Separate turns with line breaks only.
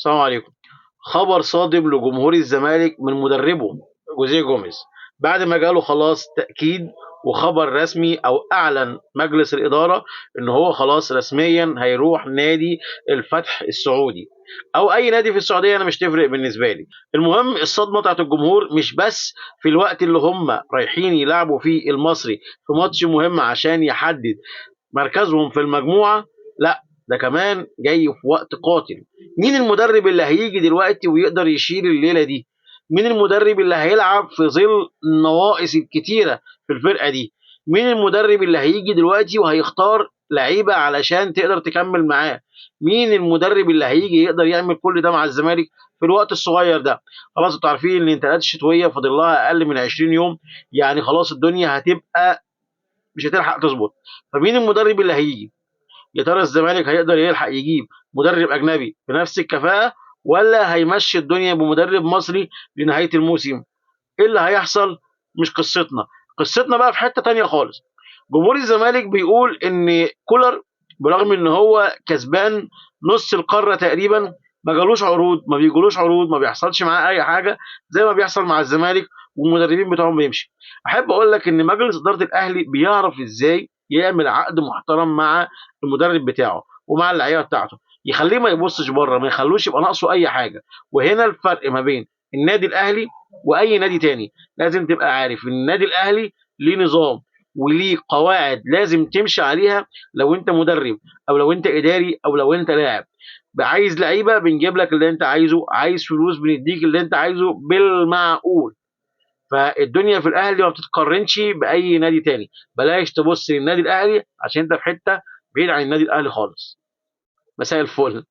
السلام عليكم. خبر صادم لجمهور الزمالك من مدربه جوزيه جوميز بعد ما جاله خلاص تأكيد وخبر رسمي أو أعلن مجلس الإدارة إن هو خلاص رسميا هيروح نادي الفتح السعودي أو أي نادي في السعودية. أنا مش تفرق بالنسبة لي. المهم الصدمة بتاعت الجمهور مش بس في الوقت اللي هم رايحين يلعبوا فيه المصري في ماتش مهم عشان يحدد مركزهم في المجموعة، لا، ده كمان جاي في وقت قاتل. مين المدرب اللي هيجي دلوقتي ويقدر يشيل الليلة دي؟ مين المدرب اللي هيلعب في ظل النواقص الكتيرة في الفرقة دي؟ مين المدرب اللي هيجي دلوقتي وهيختار لعيبة علشان تقدر تكمل معاه؟ مين المدرب اللي هيجي يقدر يعمل كل ده مع الزمالك في الوقت الصغير ده؟ خلاص انتوا عارفين ان الانتقالات الشتوية فاضل لها اقل من 20 يوم، يعني خلاص الدنيا هتبقى مش هتلحق تظبط. فمين المدرب اللي هيجي؟ يا ترى الزمالك هيقدر يلحق يجيب مدرب اجنبي بنفس الكفاءه، ولا هيمشي الدنيا بمدرب مصري لنهايه الموسم؟ ايه اللي هيحصل؟ مش قصتنا. قصتنا بقى في حته تانية خالص. جمهور الزمالك بيقول ان كولر برغم ان هو كسبان نص القاره تقريبا ما جالوش عروض، ما بيجولوش عروض، ما بيحصلش معاه اي حاجه زي ما بيحصل مع الزمالك والمدربين بتوعهم بيمشي. احب اقول لك ان مجلس اداره الاهلي بيعرف ازاي يعمل عقد محترم مع المدرب بتاعه ومع اللعيبه بتاعته، يخليه ما يبصش بره، ما يخلوش يبقى ناقصه اي حاجه. وهنا الفرق ما بين النادي الاهلي واي نادي تاني. لازم تبقى عارف ان النادي الاهلي ليه نظام وليه قواعد لازم تمشي عليها. لو انت مدرب او لو انت اداري او لو انت لاعب، عايز لعيبه بنجيب لك اللي انت عايزه، عايز فلوس بنديك اللي انت عايزه بالمعقول. فالدنيا في الاهلي ما بتتقارنش باي نادي تاني. بلاش تبص للنادي الاهلي عشان انت في حته بعيد عن النادي الاهلي خالص. مساء الفل.